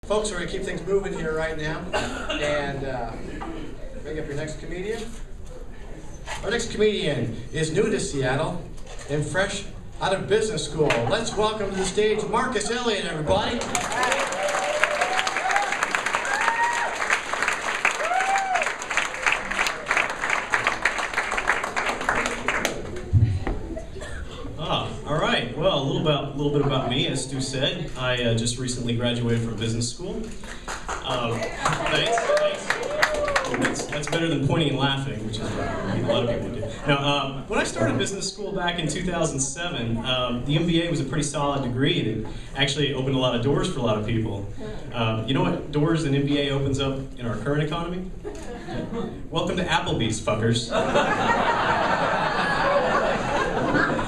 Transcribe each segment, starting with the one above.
Folks, we're going to keep things moving here right now, and bring up your next comedian. Our next comedian is new to Seattle and fresh out of business school. Let's welcome to the stage Marcus Elliott, everybody. All right. Well, a little bit about me, as Stu said. I just recently graduated from business school. Thanks. That's better than pointing and laughing, which is what a lot of people do. Now, when I started business school back in 2007, the MBA was a pretty solid degree, and it actually opened a lot of doors for a lot of people. You know what doors an MBA opens up in our current economy? Welcome to Applebee's, fuckers.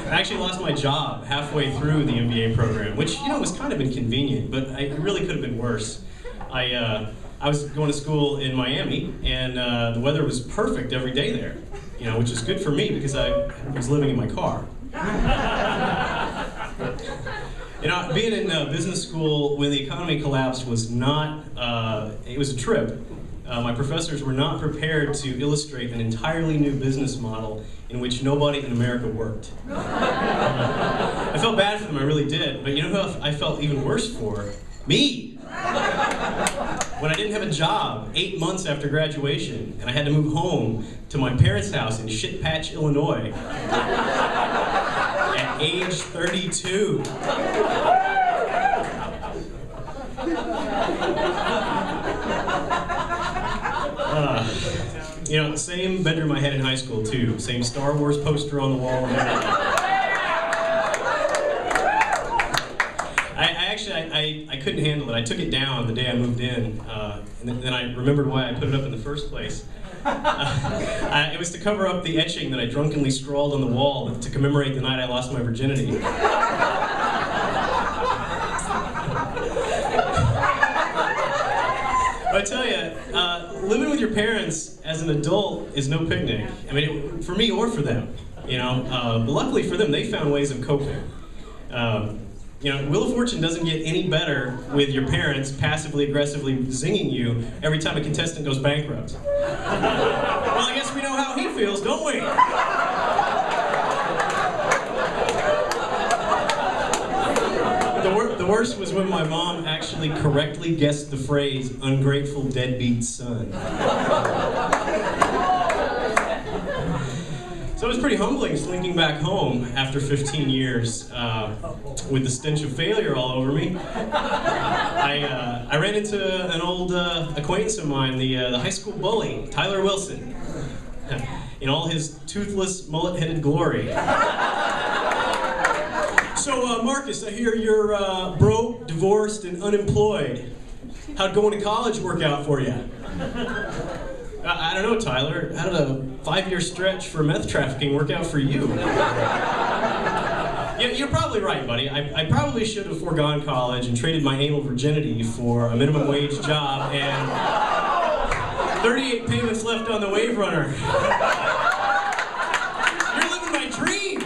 I actually lost my job halfway through the MBA program, which, you know, was kind of inconvenient, but it really could have been worse. I was going to school in Miami, and the weather was perfect every day there, you know, which is good for me because I was living in my car. You know, being in business school when the economy collapsed was not, it was a trip. My professors were not prepared to illustrate an entirely new business model in which nobody in America worked. I felt bad for them, I really did, but you know who I felt even worse for? Me! When I didn't have a job 8 months after graduation, and I had to move home to my parents' house in Shit Patch, Illinois, at age 32. You know, same bedroom I had in high school too. Same Star Wars poster on the wall. I couldn't handle it. I took it down the day I moved in, and then I remembered why I put it up in the first place. It was to cover up the etching that I drunkenly scrawled on the wall to commemorate the night I lost my virginity. But I tell you, living with your parents as an adult is no picnic. I mean, for me or for them, you know. But luckily for them, they found ways of coping. You know, Wheel of Fortune doesn't get any better with your parents passively aggressively zinging you every time a contestant goes bankrupt. Well, I guess we know how he feels, don't we? The worst was when my mom actually correctly guessed the phrase, ungrateful deadbeat son. So it was pretty humbling slinking back home after 15 years with the stench of failure all over me. I ran into an old acquaintance of mine, the high school bully, Tyler Wilson, in all his toothless, mullet-headed glory. So, Marcus, I hear you're broke, divorced, and unemployed. How'd going to college work out for you? I don't know, Tyler. How did a 5-year stretch for meth trafficking work out for you? Yeah, you're probably right, buddy. I probably should have foregone college and traded my anal virginity for a minimum wage job and 38 payments left on the Wave Runner. You're living my dream!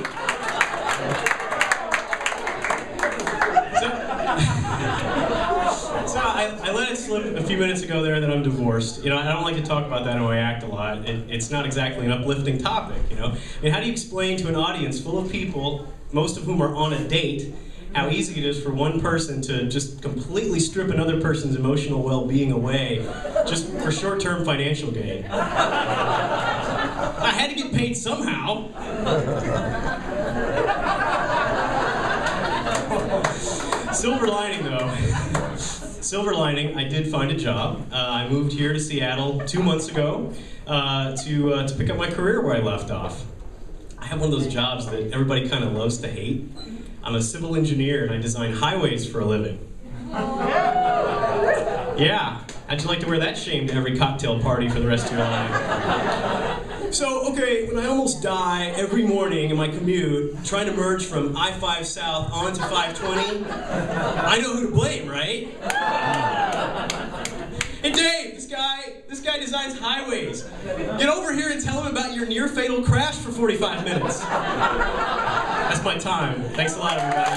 So I let it slip a few minutes ago there that I'm divorced. You know, I don't like to talk about that in my act a lot. It's not exactly an uplifting topic, you know. I mean, how do you explain to an audience full of people, most of whom are on a date, how easy it is for one person to just completely strip another person's emotional well-being away just for short-term financial gain? I had to get paid somehow. Silver lining, though. Silver lining, I did find a job. I moved here to Seattle 2 months ago to pick up my career where I left off. I have one of those jobs that everybody kind of loves to hate. I'm a civil engineer and I design highways for a living. Yeah, how'd you like to wear that shame to every cocktail party for the rest of your life? So, okay, when I almost die every morning in my commute, trying to merge from I-5 South onto 520, I know who to blame, right? Hey Dave, this guy designs highways. Get over here and tell him about your near-fatal crash for 45 minutes. That's my time. Thanks a lot, everybody.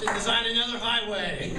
to design another highway.